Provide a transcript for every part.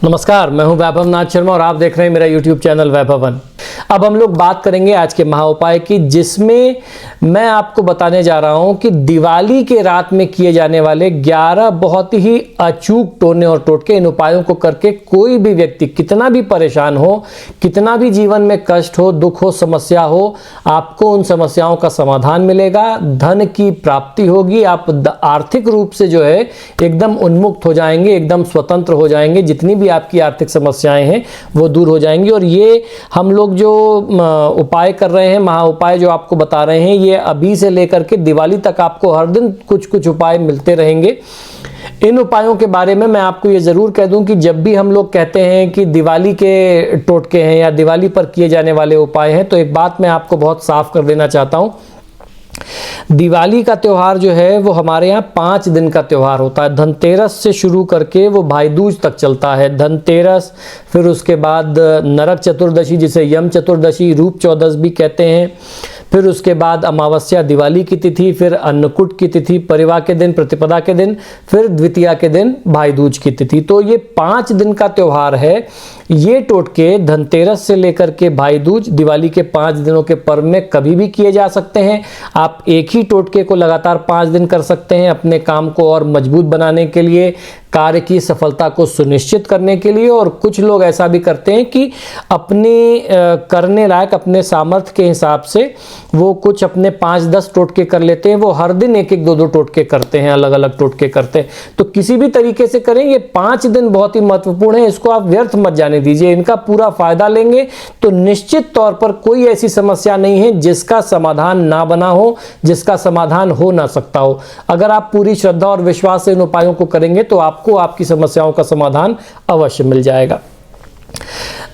नमस्कार, मैं हूं वैभव नाथ शर्मा और आप देख रहे हैं मेरा YouTube चैनल वैभवन। अब हम लोग बात करेंगे आज के महा उपाय की, जिसमें मैं आपको बताने जा रहा हूं कि दिवाली के रात में किए जाने वाले 11 बहुत ही अचूक टोने और टोटके। इन उपायों को करके कोई भी व्यक्ति कितना भी परेशान हो, कितना भी जीवन में कष्ट हो, दुख हो, समस्या हो, आपको उन समस्याओं का समाधान मिलेगा, धन की प्राप्ति होगी, आप आर्थिक रूप से जो है एकदम उन्मुक्त हो जाएंगे, एकदम स्वतंत्र हो जाएंगे, जितनी भी आपकी आर्थिक समस्याएं हैं वो दूर हो जाएंगी। और ये हम लोग जो उपाय कर रहे हैं, महा उपाय जो आपको बता रहे हैं, ये अभी से लेकर के दिवाली तक आपको हर दिन कुछ कुछ उपाय मिलते रहेंगे। इन उपायों के बारे में मैं आपको ये ज़रूर कह दूं कि जब भी हम लोग कहते हैं कि दिवाली के टोटके हैं या दिवाली पर किए जाने वाले उपाय हैं, तो एक बात मैं आपको बहुत साफ कर देना चाहता हूं। दिवाली का त्यौहार जो है वो हमारे यहाँ 5 दिन का त्यौहार होता है। धनतेरस से शुरू करके वो भाई दूज तक चलता है। धनतेरस, फिर उसके बाद नरक चतुर्दशी जिसे यम चतुर्दशी, रूप चौदस भी कहते हैं, फिर उसके बाद अमावस्या दिवाली की तिथि, फिर अन्नकूट की तिथि, परिवा के दिन, प्रतिपदा के दिन, फिर द्वितीया के दिन भाई दूज की तिथि। तो ये 5 दिन का त्यौहार है। ये टोटके धनतेरस से लेकर के भाई दूज, दिवाली के 5 दिनों के पर्व में कभी भी किए जा सकते हैं। आप एक ही टोटके को लगातार 5 दिन कर सकते हैं अपने काम को और मजबूत बनाने के लिए, कार्य की सफलता को सुनिश्चित करने के लिए। और कुछ लोग ऐसा भी करते हैं कि अपने करने लायक, अपने सामर्थ्य के हिसाब से वो कुछ अपने 5-10 टोटके कर लेते हैं। वो हर दिन 1-1, 2-2 टोटके करते हैं, अलग अलग टोटके करते हैं। तो किसी भी तरीके से करें, ये 5 दिन बहुत ही महत्वपूर्ण है, इसको आप व्यर्थ मत जाने दीजिए। इनका पूरा फायदा लेंगे तो निश्चित तौर पर कोई ऐसी समस्या नहीं है जिसका समाधान ना बना हो, जिसका समाधान हो ना सकता हो। अगर आप पूरी श्रद्धा और विश्वास से इन उपायों को करेंगे तो आपको आपकी समस्याओं का समाधान अवश्य मिल जाएगा।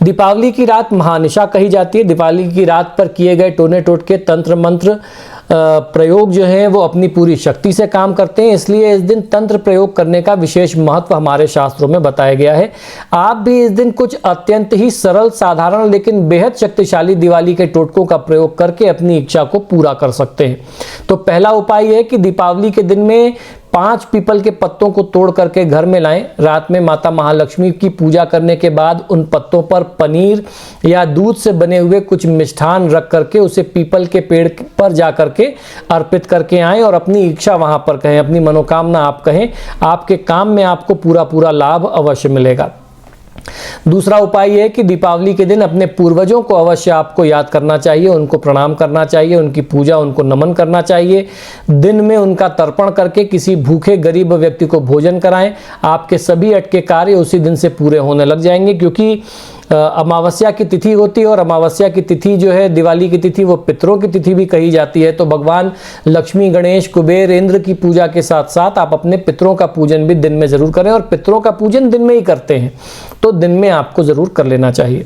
दीपावली की रात महानिशा कही जाती है। दिवाली की रात पर किए गए टोने टोटके, तंत्र मंत्र प्रयोग जो हैं वो अपनी पूरी शक्ति से काम करते हैं, इसलिए इस दिन तंत्र प्रयोग करने का विशेष महत्व हमारे शास्त्रों में बताया गया है। आप भी इस दिन कुछ अत्यंत ही सरल, साधारण लेकिन बेहद शक्तिशाली दिवाली के टोटकों का प्रयोग करके अपनी इच्छा को पूरा कर सकते हैं। तो पहला उपाय है कि दीपावली के दिन में 5 पीपल के पत्तों को तोड़ करके घर में लाएं। रात में माता महालक्ष्मी की पूजा करने के बाद उन पत्तों पर पनीर या दूध से बने हुए कुछ मिष्ठान रख करके उसे पीपल के पेड़ पर जा करके अर्पित करके आएं और अपनी इच्छा वहां पर कहें, अपनी मनोकामना आप कहें। आपके काम में आपको पूरा पूरा लाभ अवश्य मिलेगा। दूसरा उपाय यह है कि दीपावली के दिन अपने पूर्वजों को अवश्य आपको याद करना चाहिए, उनको प्रणाम करना चाहिए, उनकी पूजा, उनको नमन करना चाहिए। दिन में उनका तर्पण करके किसी भूखे गरीब व्यक्ति को भोजन कराएं। आपके सभी अटके कार्य उसी दिन से पूरे होने लग जाएंगे, क्योंकि अमावस्या की तिथि होती है और अमावस्या की तिथि जो है, दिवाली की तिथि, वो पितरों की तिथि भी कही जाती है। तो भगवान लक्ष्मी, गणेश, कुबेर, इंद्र की पूजा के साथ साथ आप अपने पितरों का पूजन भी दिन में जरूर करें, और पितरों का पूजन दिन में ही करते हैं तो दिन में आपको जरूर कर लेना चाहिए।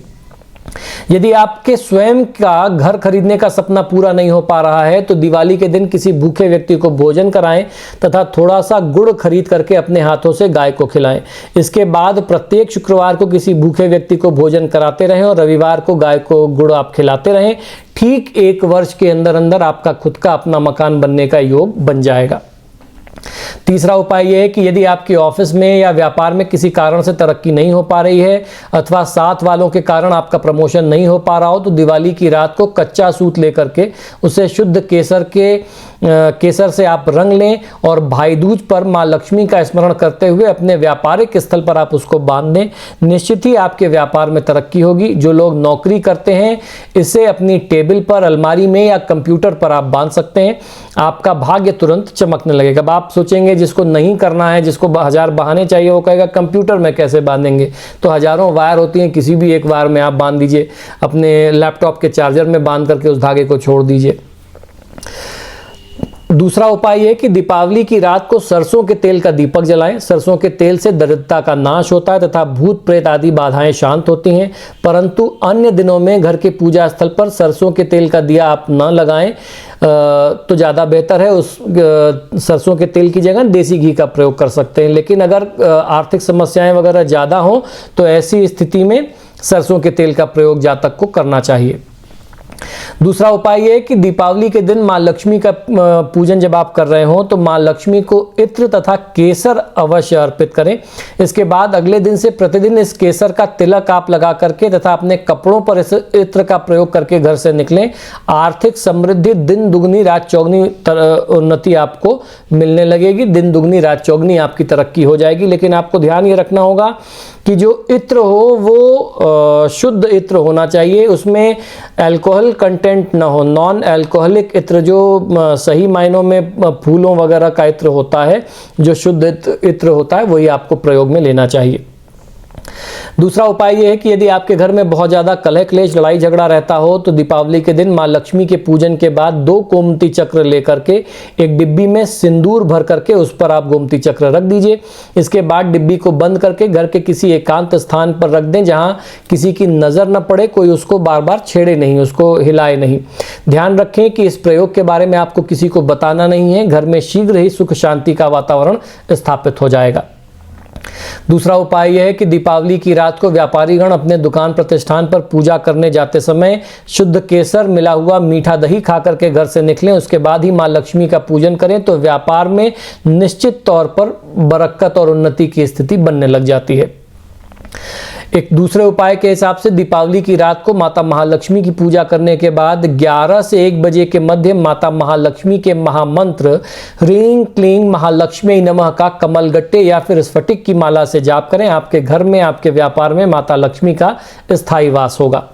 यदि आपके स्वयं का घर खरीदने का सपना पूरा नहीं हो पा रहा है तो दिवाली के दिन किसी भूखे व्यक्ति को भोजन कराएं तथा थोड़ा सा गुड़ खरीद करके अपने हाथों से गाय को खिलाएं। इसके बाद प्रत्येक शुक्रवार को किसी भूखे व्यक्ति को भोजन कराते रहें और रविवार को गाय को गुड़ आप खिलाते रहें। ठीक 1 वर्ष के अंदर अंदर आपका खुद का अपना मकान बनने का योग बन जाएगा। तीसरा उपाय यह है कि यदि आपके ऑफिस में या व्यापार में किसी कारण से तरक्की नहीं हो पा रही है अथवा साथ वालों के कारण आपका प्रमोशन नहीं हो पा रहा हो, तो दिवाली की रात को कच्चा सूत लेकर के उसे शुद्ध केसर से आप रंग लें और भाई दूज पर मां लक्ष्मी का स्मरण करते हुए अपने व्यापारिक स्थल पर आप उसको बांध दें। निश्चित ही आपके व्यापार में तरक्की होगी। जो लोग नौकरी करते हैं, इसे अपनी टेबल पर, अलमारी में या कंप्यूटर पर आप बांध सकते हैं। आपका भाग्य तुरंत चमकने लगेगा। अब आप सोचेंगे जिसको नहीं करना है, जिसको 1000 बहाने चाहिए, वो कहेगा कंप्यूटर में कैसे बांधेंगे। तो हजारों वायर होती हैं, किसी भी एक वायर में आप बांध दीजिए, अपने लैपटॉप के चार्जर में बांध करके उस धागे को छोड़ दीजिए। दूसरा उपाय है कि दीपावली की रात को सरसों के तेल का दीपक जलाएं। सरसों के तेल से दरिद्रता का नाश होता है तथा भूत प्रेत आदि बाधाएं शांत होती हैं, परंतु अन्य दिनों में घर के पूजा स्थल पर सरसों के तेल का दिया आप न लगाएं तो ज़्यादा बेहतर है। उस सरसों के तेल की जगह देसी घी का प्रयोग कर सकते हैं। लेकिन अगर आर्थिक समस्याएं वगैरह ज़्यादा हों तो ऐसी स्थिति में सरसों के तेल का प्रयोग जातक को करना चाहिए। दूसरा उपाय ये है कि दीपावली के दिन माँ लक्ष्मी का पूजन जब आप कर रहे हो तो माँ लक्ष्मी को इत्र तथा केसर अवश्य अर्पित करें। इसके बाद अगले दिन से प्रतिदिन इस केसर का तिलक आप लगा करके तथा अपने कपड़ों पर इस इत्र का प्रयोग करके घर से निकलें। आर्थिक समृद्धि दिन दुगनी रात चौगनी उन्नति आपको मिलने लगेगी। दिन दुगनी रात चौगनी आपकी तरक्की हो जाएगी। लेकिन आपको ध्यान ये रखना होगा कि जो इत्र हो वो शुद्ध इत्र होना चाहिए, उसमें अल्कोहल कंटेंट ना हो। नॉन अल्कोहलिक इत्र जो सही मायनों में फूलों वगैरह का इत्र होता है, जो शुद्ध इत्र होता है, वही आपको प्रयोग में लेना चाहिए। दूसरा उपाय यह है कि यदि आपके घर में बहुत ज़्यादा कलह क्लेश लड़ाई झगड़ा रहता हो तो दीपावली के दिन माँ लक्ष्मी के पूजन के बाद 2 गोमती चक्र लेकर के एक डिब्बी में सिंदूर भर करके उस पर आप गोमती चक्र रख दीजिए। इसके बाद डिब्बी को बंद करके घर के किसी एकांत स्थान पर रख दें जहां किसी की नज़र न पड़े, कोई उसको बार बार छेड़े नहीं, उसको हिलाए नहीं। ध्यान रखें कि इस प्रयोग के बारे में आपको किसी को बताना नहीं है। घर में शीघ्र ही सुख शांति का वातावरण स्थापित हो जाएगा। दूसरा उपाय यह है कि दीपावली की रात को व्यापारीगण अपने दुकान प्रतिष्ठान पर पूजा करने जाते समय शुद्ध केसर मिला हुआ मीठा दही खा करके घर से निकलें। उसके बाद ही माँ लक्ष्मी का पूजन करें तो व्यापार में निश्चित तौर पर बरकत और उन्नति की स्थिति बनने लग जाती है। एक दूसरे उपाय के हिसाब से दीपावली की रात को माता महालक्ष्मी की पूजा करने के बाद 11 से 1 बजे के मध्य माता महालक्ष्मी के महामंत्र ह्रीं क्लीं महालक्ष्मी नमः का कमलगट्टे या फिर स्फटिक की माला से जाप करें। आपके घर में, आपके व्यापार में माता लक्ष्मी का स्थायी वास होगा।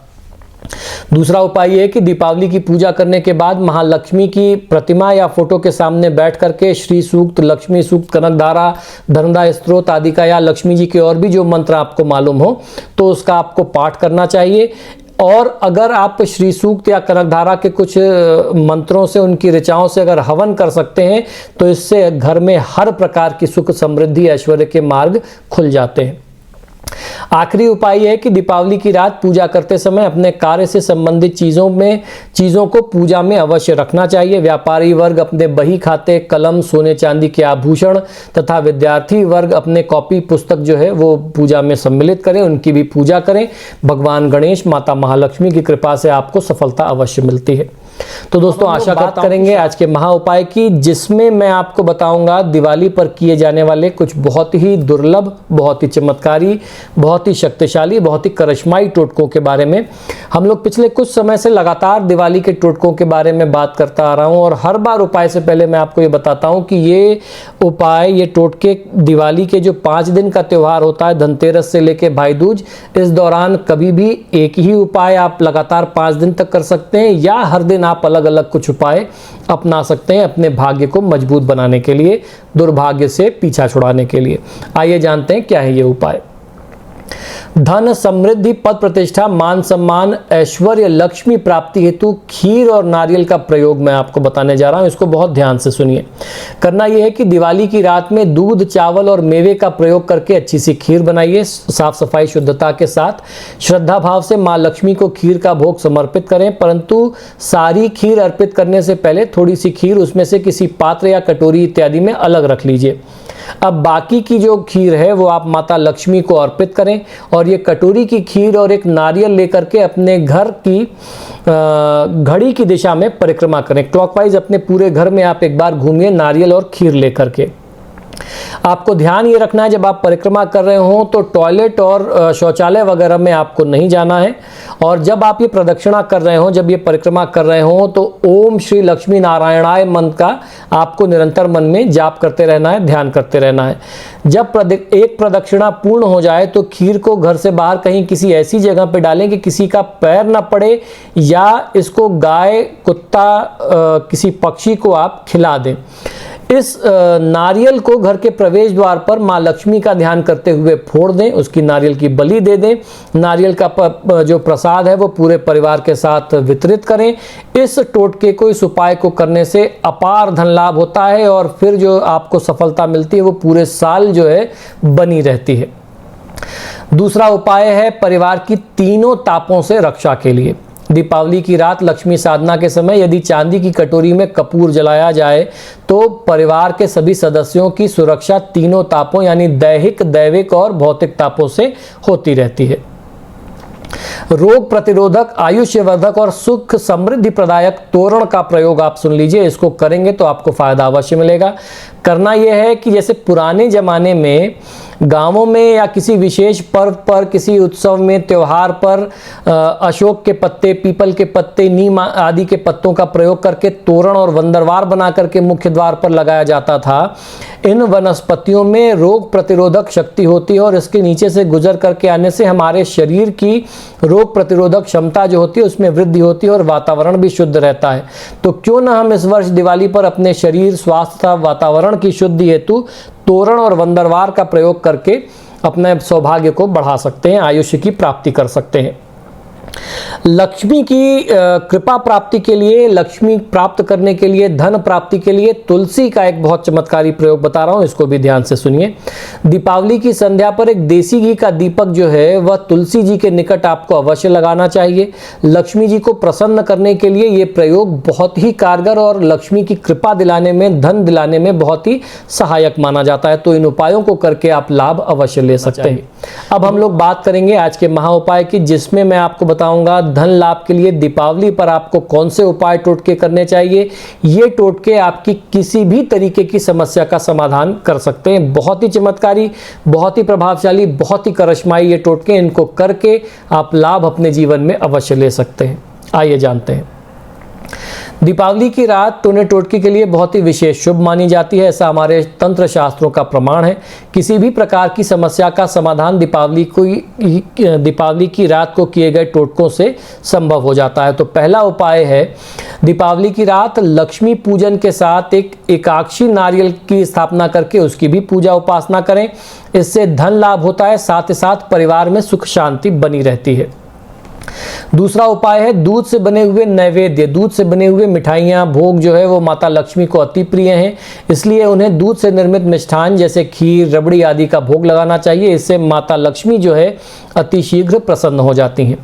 दूसरा उपाय यह है कि दीपावली की पूजा करने के बाद महालक्ष्मी की प्रतिमा या फोटो के सामने बैठ करके श्री सूक्त, लक्ष्मी सूक्त, कनकधारा, धनदा स्तोत्र आदि का या लक्ष्मी जी के और भी जो मंत्र आपको मालूम हो तो उसका आपको पाठ करना चाहिए। और अगर आप श्री सूक्त या कनकधारा के कुछ मंत्रों से, उनकी ऋचाओं से अगर हवन कर सकते हैं तो इससे घर में हर प्रकार की सुख समृद्धि ऐश्वर्य के मार्ग खुल जाते हैं। आखिरी उपाय यह है कि दीपावली की रात पूजा करते समय अपने कार्य से संबंधित चीज़ों को पूजा में अवश्य रखना चाहिए। व्यापारी वर्ग अपने बही खाते, कलम, सोने चांदी के आभूषण तथा विद्यार्थी वर्ग अपने कॉपी पुस्तक जो है वो पूजा में सम्मिलित करें, उनकी भी पूजा करें। भगवान गणेश, माता महालक्ष्मी की कृपा से आपको सफलता अवश्य मिलती है। तो दोस्तों आशा करता करेंगे आज के महा उपाय की, जिसमें मैं आपको बताऊंगा दिवाली पर किए जाने वाले कुछ बहुत ही दुर्लभ, बहुत ही चमत्कारी, बहुत ही शक्तिशाली, बहुत ही करिश्माई टोटकों के बारे में। हम लोग पिछले कुछ समय से लगातार दिवाली के टोटकों के बारे में बात करता आ रहा हूं और हर बार उपाय से पहले मैं आपको ये बताता हूं कि ये उपाय, ये टोटके दिवाली के जो 5 दिन का त्यौहार होता है, धनतेरस से लेके भाई दूज, इस दौरान कभी भी एक ही उपाय आप लगातार 5 दिन तक कर सकते हैं या हर दिन आप अलग अलग कुछ उपाय अपना सकते हैं अपने भाग्य को मजबूत बनाने के लिए, दुर्भाग्य से पीछा छुड़ाने के लिए। आइए जानते हैं क्या है ये उपाय। धन, समृद्धि, पद प्रतिष्ठा, मान सम्मान, ऐश्वर्य, लक्ष्मी प्राप्ति हेतु खीर और नारियल का प्रयोग मैं आपको बताने जा रहा हूं। इसको बहुत ध्यान से सुनिए। करना यह है कि दिवाली की रात में दूध, चावल और मेवे का प्रयोग करके अच्छी सी खीर बनाइए। साफ सफाई शुद्धता के साथ श्रद्धा भाव से माँ लक्ष्मी को खीर का भोग समर्पित करें, परंतु सारी खीर अर्पित करने से पहले थोड़ी सी खीर उसमें से किसी पात्र या कटोरी इत्यादि में अलग रख लीजिए। अब बाकी की जो खीर है वो आप माता लक्ष्मी को अर्पित करें और ये कटोरी की खीर और एक नारियल लेकर के अपने घर की घड़ी की दिशा में परिक्रमा करें। क्लॉकवाइज अपने पूरे घर में आप एक बार घूमिए नारियल और खीर लेकर के। आपको ध्यान ये रखना है जब आप परिक्रमा कर रहे हो तो टॉयलेट और शौचालय वगैरह में आपको नहीं जाना है। और जब आप ये प्रदक्षिणा कर रहे हो, जब ये परिक्रमा कर रहे हो तो ओम श्री लक्ष्मी नारायणाय मंत्र का आपको निरंतर मन में जाप करते रहना है, ध्यान करते रहना है। जब एक प्रदक्षिणा पूर्ण हो जाए तो खीर को घर से बाहर कहीं किसी ऐसी जगह पे डालें कि किसी का पैर ना पड़े या इसको गाय, कुत्ता, किसी पक्षी को आप खिला दें। इस नारियल को घर के प्रवेश द्वार पर माँ लक्ष्मी का ध्यान करते हुए फोड़ दें, उसकी नारियल की बलि दे दें। नारियल का जो प्रसाद है वो पूरे परिवार के साथ वितरित करें। इस टोटके को, इस उपाय को करने से अपार धन लाभ होता है और फिर जो आपको सफलता मिलती है वो पूरे साल जो है बनी रहती है। दूसरा उपाय है परिवार की तीनों तापों से रक्षा के लिए। दीपावली की रात लक्ष्मी साधना के समय यदि चांदी की कटोरी में कपूर जलाया जाए तो परिवार के सभी सदस्यों की सुरक्षा तीनों तापों यानी दैहिक, दैविक और भौतिक तापों से होती रहती है। रोग प्रतिरोधक, आयुष्यवर्धक और सुख समृद्धि प्रदायक तोरण का प्रयोग आप सुन लीजिए। इसको करेंगे तो आपको फायदा अवश्य मिलेगा। करना यह है कि जैसे पुराने जमाने में गांवों में या किसी विशेष पर्व पर, किसी उत्सव में, त्योहार पर अशोक के पत्ते, पीपल के पत्ते, नीम आदि के पत्तों का प्रयोग करके तोरण और वंदरवार बना करके मुख्य द्वार पर लगाया जाता था। इन वनस्पतियों में रोग प्रतिरोधक शक्ति होती है और इसके नीचे से गुजर करके आने से हमारे शरीर की रोग प्रतिरोधक क्षमता जो होती है उसमें वृद्धि होती है और वातावरण भी शुद्ध रहता है। तो क्यों ना हम इस वर्ष दिवाली पर अपने शरीर, स्वास्थ्य तथा वातावरण की शुद्धि हेतु तोरण और वंदरवार का प्रयोग करके अपने सौभाग्य को बढ़ा सकते हैं, आयुष्य की प्राप्ति कर सकते हैं। लक्ष्मी की कृपा प्राप्ति के लिए, लक्ष्मी प्राप्त करने के लिए, धन प्राप्ति के लिए तुलसी का एक बहुत चमत्कारी प्रयोग बता रहा हूं, इसको भी ध्यान से सुनिए। दीपावली की संध्या पर एक देसी घी का दीपक जो है वह तुलसी जी के निकट आपको अवश्य लगाना चाहिए। लक्ष्मी जी को प्रसन्न करने के लिए ये प्रयोग बहुत ही कारगर और लक्ष्मी की कृपा दिलाने में, धन दिलाने में बहुत ही सहायक माना जाता है। तो इन उपायों को करके आप लाभ अवश्य ले सकते हैं। अब हम लोग बात करेंगे आज के महा उपाय की, जिसमें मैं आपको बताऊंगा धन लाभ के लिए दीपावली पर आपको कौन से उपाय टोटके करने चाहिए। ये टोटके आपकी किसी भी तरीके की समस्या का समाधान कर सकते हैं। बहुत ही चमत्कारी, बहुत ही प्रभावशाली, बहुत ही करिश्माई ये टोटके, इनको करके आप लाभ अपने जीवन में अवश्य ले सकते हैं। आइए जानते हैं। दीपावली की रात टोने टोटके के लिए बहुत ही विशेष शुभ मानी जाती है, ऐसा हमारे तंत्र शास्त्रों का प्रमाण है। किसी भी प्रकार की समस्या का समाधान दीपावली की रात को किए गए टोटकों से संभव हो जाता है। तो पहला उपाय है, दीपावली की रात लक्ष्मी पूजन के साथ एक एकाक्षी नारियल की स्थापना करके उसकी भी पूजा उपासना करें। इससे धन लाभ होता है, साथ ही साथ परिवार में सुख शांति बनी रहती है। दूसरा उपाय है, दूध से बने हुए नैवेद्य, दूध से बने हुए मिठाइयाँ, भोग जो है वो माता लक्ष्मी को अति प्रिय हैं, इसलिए उन्हें दूध से निर्मित मिष्ठान जैसे खीर, रबड़ी आदि का भोग लगाना चाहिए। इससे माता लक्ष्मी जो है अति शीघ्र प्रसन्न हो जाती हैं।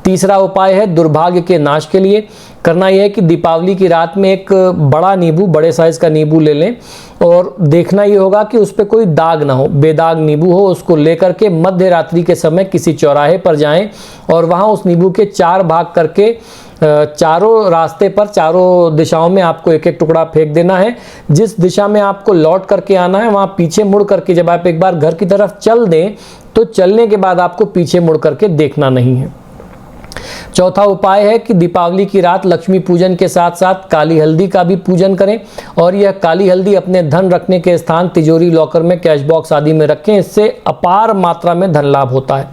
तीसरा उपाय है दुर्भाग्य के नाश के लिए। करना यह है कि दीपावली की रात में एक बड़ा नींबू, बड़े साइज का नींबू ले लें और देखना ये होगा कि उस पर कोई दाग ना हो, बेदाग नींबू हो। उसको लेकर के मध्य रात्रि के समय किसी चौराहे पर जाएं और वहाँ उस नींबू के 4 भाग करके चारों रास्ते पर, चारों दिशाओं में आपको एक एक टुकड़ा फेंक देना है। जिस दिशा में आपको लौट करके आना है वहाँ पीछे मुड़ करके जब आप एक बार घर की तरफ चल दें तो चलने के बाद आपको पीछे मुड़ करके देखना नहीं है। चौथा उपाय है कि दीपावली की रात लक्ष्मी पूजन के साथ साथ काली हल्दी का भी पूजन करें और यह काली हल्दी अपने धन रखने के स्थान, तिजोरी, लॉकर में, कैश बॉक्स आदि में रखें। इससे अपार मात्रा में धन लाभ होता है।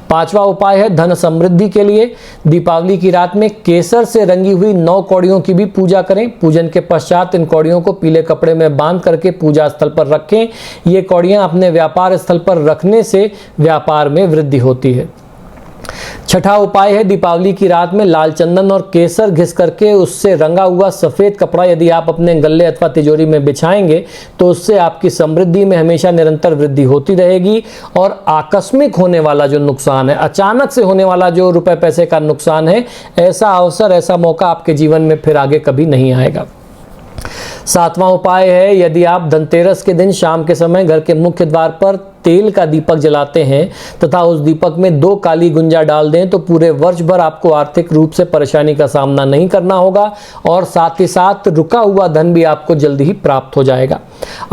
पांचवा उपाय है धन समृद्धि के लिए दीपावली की रात में केसर से रंगी हुई 9 कौड़ियों की भी पूजा करें। पूजन के पश्चात इन कौड़ियों को पीले कपड़े में बांध करके पूजा स्थल पर रखें। ये कौड़ियां अपने व्यापार स्थल पर रखने से व्यापार में वृद्धि होती है। छठा उपाय है दीपावली की रात में लाल चंदन और केसर घिस करके उससे रंगा हुआ सफेद कपड़ा यदि आप अपने गले अथवा तिजोरी में बिछाएंगे तो उससे आपकी समृद्धि में हमेशा निरंतर वृद्धि होती रहेगी और आकस्मिक होने वाला जो नुकसान है, अचानक से होने वाला जो रुपए पैसे का नुकसान है, ऐसा अवसर, ऐसा मौका आपके जीवन में फिर आगे कभी नहीं आएगा। सातवां उपाय है, यदि आप धनतेरस के दिन शाम के समय घर के मुख्य द्वार पर तेल का दीपक जलाते हैं तथा उस दीपक में 2 काली गुंजा डाल दें तो पूरे वर्ष भर आपको आर्थिक रूप से परेशानी का सामना नहीं करना होगा और साथ ही साथ रुका हुआ धन भी आपको जल्दी ही प्राप्त हो जाएगा।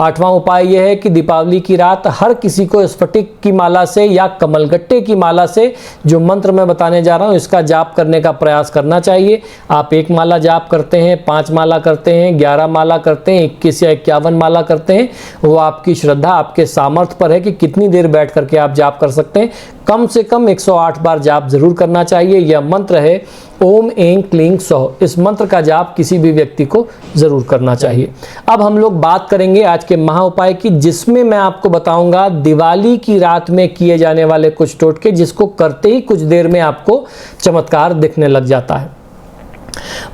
आठवां उपाय यह है कि दीपावली की रात हर किसी को स्फटिक की माला से या कमलगट्टे की माला से, जो मंत्र मैं बताने जा रहा हूं, इसका जाप करने का प्रयास करना चाहिए। आप 1 माला जाप करते हैं, 5 माला करते हैं, 11 माला करते हैं, 21 या 51 माला करते हैं, वो आपकी श्रद्धा, आपके सामर्थ्य पर है कि कितनी देर बैठ करके आप जाप कर सकते हैं। कम से कम 108 बार जाप जरूर करना चाहिए। यह मंत्र है ओम ऐं क्लीं सौः। इस मंत्र का जाप किसी भी व्यक्ति को जरूर करना चाहिए। अब हम लोग बात करेंगे आज के महा उपाय की, जिसमें मैं आपको बताऊंगा दिवाली की रात में किए जाने वाले कुछ टोटके, जिसको करते ही कुछ देर में आपको चमत्कार दिखने लग जाता है।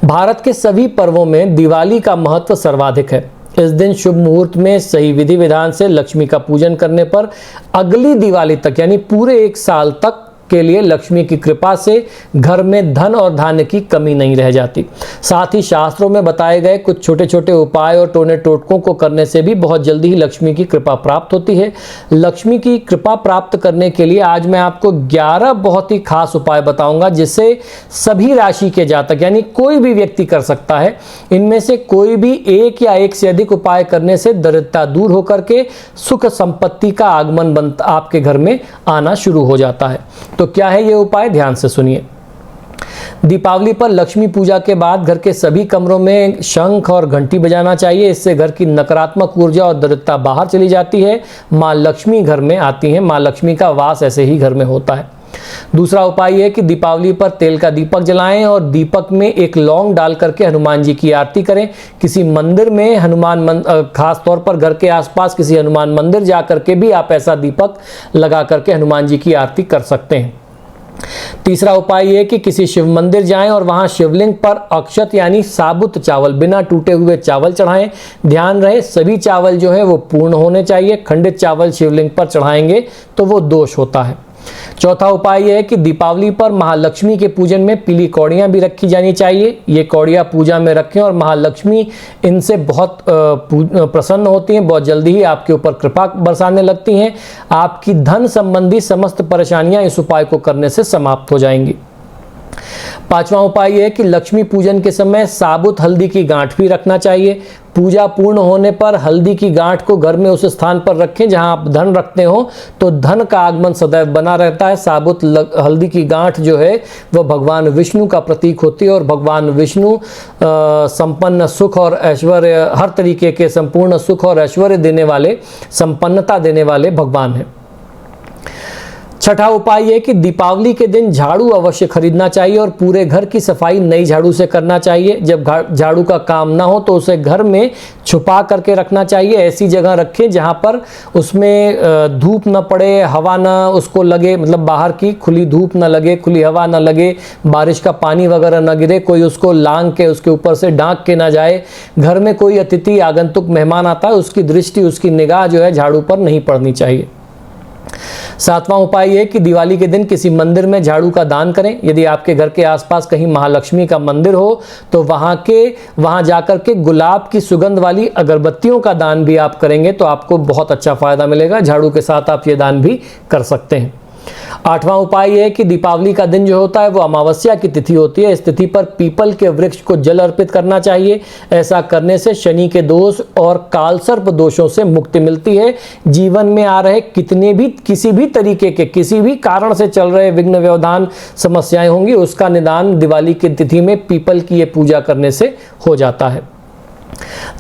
भारत के सभी पर्वों में दिवाली का महत्व सर्वाधिक है। इस दिन शुभ मुहूर्त में सही विधि विधान से लक्ष्मी का पूजन करने पर अगली दिवाली तक, यानी पूरे 1 साल तक के लिए लक्ष्मी की कृपा से घर में धन और धान्य की कमी नहीं रह जाती। साथ ही शास्त्रों में बताए गए कुछ छोटे छोटे उपाय और टोने टोटकों को करने से भी बहुत जल्दी ही लक्ष्मी की कृपा प्राप्त होती है। लक्ष्मी की कृपा प्राप्त करने के लिए आज मैं आपको 11 बहुत ही खास उपाय बताऊंगा, जिससे सभी राशि के जातक यानी कोई भी व्यक्ति कर सकता है। इनमें से कोई भी एक या एक से अधिक उपाय करने से दरिद्रता दूर होकर के सुख संपत्ति का आगमन आपके घर में आना शुरू हो जाता है। तो क्या है ये उपाय, ध्यान से सुनिए। दीपावली पर लक्ष्मी पूजा के बाद घर के सभी कमरों में शंख और घंटी बजाना चाहिए। इससे घर की नकारात्मक ऊर्जा और दरिद्रता बाहर चली जाती है। माँ लक्ष्मी घर में आती हैं। माँ लक्ष्मी का वास ऐसे ही घर में होता है। दूसरा उपाय है कि दीपावली पर तेल का दीपक जलाएं और दीपक में एक लौंग डाल करके हनुमान जी की आरती करें। किसी मंदिर में खास तौर पर घर के आसपास किसी हनुमान मंदिर जा करके भी आप ऐसा दीपक लगा करके हनुमान जी की आरती कर सकते हैं। तीसरा उपाय यह कि किसी शिव मंदिर जाएं और वहां शिवलिंग पर अक्षत यानी साबुत चावल, बिना टूटे हुए चावल चढ़ाएं। ध्यान रहे सभी चावल जो है वो पूर्ण होने चाहिए। खंडित चावल शिवलिंग पर चढ़ाएंगे तो वो दोष होता है। चौथा उपाय यह है कि दीपावली पर महालक्ष्मी के पूजन में पीली कौड़ियां भी रखी जानी चाहिए। ये कौड़ियां पूजा में रखें और महालक्ष्मी इनसे बहुत प्रसन्न होती हैं, बहुत जल्दी ही आपके ऊपर कृपा बरसाने लगती हैं। आपकी धन संबंधी समस्त परेशानियां इस उपाय को करने से समाप्त हो जाएंगी। पांचवा उपाय यह है कि लक्ष्मी पूजन के समय साबुत हल्दी की गांठ भी रखना चाहिए। पूजा पूर्ण होने पर हल्दी की गांठ को घर में उस स्थान पर रखें जहां आप धन रखते हो, तो धन का आगमन सदैव बना रहता है। साबुत हल्दी की गांठ जो है वह भगवान विष्णु का प्रतीक होती है और भगवान विष्णु संपन्न सुख और ऐश्वर्य, हर तरीके के संपूर्ण सुख और ऐश्वर्य देने वाले, संपन्नता देने वाले भगवान हैं। छठा उपाय यह कि दीपावली के दिन झाड़ू अवश्य खरीदना चाहिए और पूरे घर की सफाई नई झाड़ू से करना चाहिए। जब झाड़ू का काम ना हो तो उसे घर में छुपा करके रखना चाहिए। ऐसी जगह रखें जहां पर उसमें धूप न पड़े, हवा ना उसको लगे, मतलब बाहर की खुली धूप न लगे, खुली हवा न लगे, बारिश का पानी वगैरह न गिरे, कोई उसको लांग के उसके ऊपर से ढांक के ना जाए। घर में कोई अतिथि आगंतुक मेहमान आता है, उसकी दृष्टि, उसकी निगाह जो है झाड़ू पर नहीं पड़नी चाहिए। सातवां उपाय यह कि दिवाली के दिन किसी मंदिर में झाड़ू का दान करें। यदि आपके घर के आसपास कहीं महालक्ष्मी का मंदिर हो तो वहां जाकर के गुलाब की सुगंध वाली अगरबत्तियों का दान भी आप करेंगे तो आपको बहुत अच्छा फायदा मिलेगा। झाड़ू के साथ आप ये दान भी कर सकते हैं। आठवां उपाय यह है कि दीपावली का दिन जो होता है वो अमावस्या की तिथि होती है। इस तिथि पर पीपल के वृक्ष को जल अर्पित करना चाहिए। ऐसा करने से शनि के दोष और कालसर्प दोषों से मुक्ति मिलती है। जीवन में आ रहे किसी भी तरीके के, किसी भी कारण से चल रहे विघ्न व्यवधान समस्याएं होंगी, उसका निदान दिवाली की तिथि में पीपल की ये पूजा करने से हो जाता है।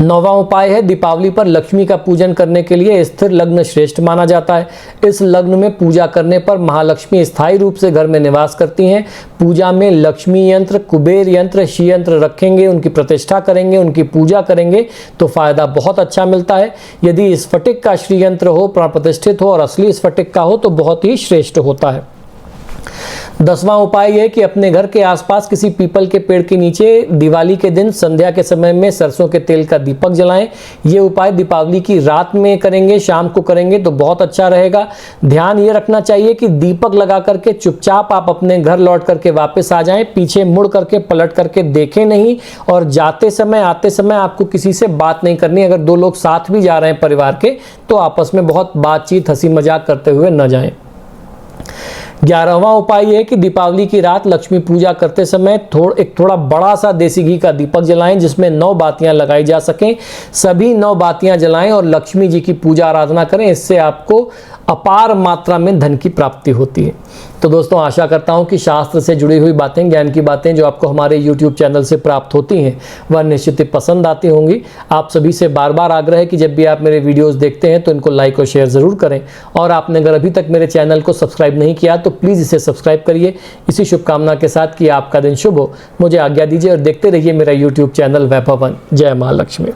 नौवां उपाय है दीपावली पर लक्ष्मी का पूजन करने के लिए स्थिर लग्न श्रेष्ठ माना जाता है। इस लग्न में पूजा करने पर महालक्ष्मी स्थायी रूप से घर में निवास करती हैं। पूजा में लक्ष्मी यंत्र, कुबेर यंत्र, श्री यंत्र रखेंगे, उनकी प्रतिष्ठा करेंगे, उनकी पूजा करेंगे तो फायदा बहुत अच्छा मिलता है। यदि स्फटिक का श्री यंत्र हो, प्राण प्रतिष्ठित हो और असली स्फटिक का हो तो बहुत ही श्रेष्ठ होता है। 10वां उपाय यह कि अपने घर के आसपास किसी पीपल के पेड़ के नीचे दिवाली के दिन संध्या के समय में सरसों के तेल का दीपक जलाएं। ये उपाय दीपावली की रात में करेंगे, शाम को करेंगे तो बहुत अच्छा रहेगा। ध्यान ये रखना चाहिए कि दीपक लगा करके चुपचाप आप अपने घर लौट करके वापस आ जाएं, पीछे मुड़ करके पलट करके देखें नहीं और जाते समय आते समय आपको किसी से बात नहीं करनी। अगर 2 लोग साथ भी जा रहे हैं परिवार के तो आपस में बहुत बातचीत, हंसी मजाक करते हुए न जाएं। 11वां उपाय यह है कि दीपावली की रात लक्ष्मी पूजा करते समय एक थोड़ा बड़ा सा देसी घी का दीपक जलाएं जिसमें 9 बातियां लगाई जा सकें। सभी 9 बातियां जलाएं और लक्ष्मी जी की पूजा आराधना करें। इससे आपको अपार मात्रा में धन की प्राप्ति होती है। तो दोस्तों आशा करता हूं कि शास्त्र से जुड़ी हुई बातें, ज्ञान की बातें जो आपको हमारे YouTube चैनल से प्राप्त होती हैं वह निश्चित ही पसंद आती होंगी। आप सभी से बार बार आग्रह है कि जब भी आप मेरे वीडियोस देखते हैं तो इनको लाइक और शेयर ज़रूर करें और आपने अगर अभी तक मेरे चैनल को सब्सक्राइब नहीं किया तो प्लीज़ इसे सब्सक्राइब करिए। इसी शुभकामना के साथ कि आपका दिन शुभ हो, मुझे आज्ञा दीजिए और देखते रहिए मेरा YouTube चैनल वैभव वन। जय माँ लक्ष्मी।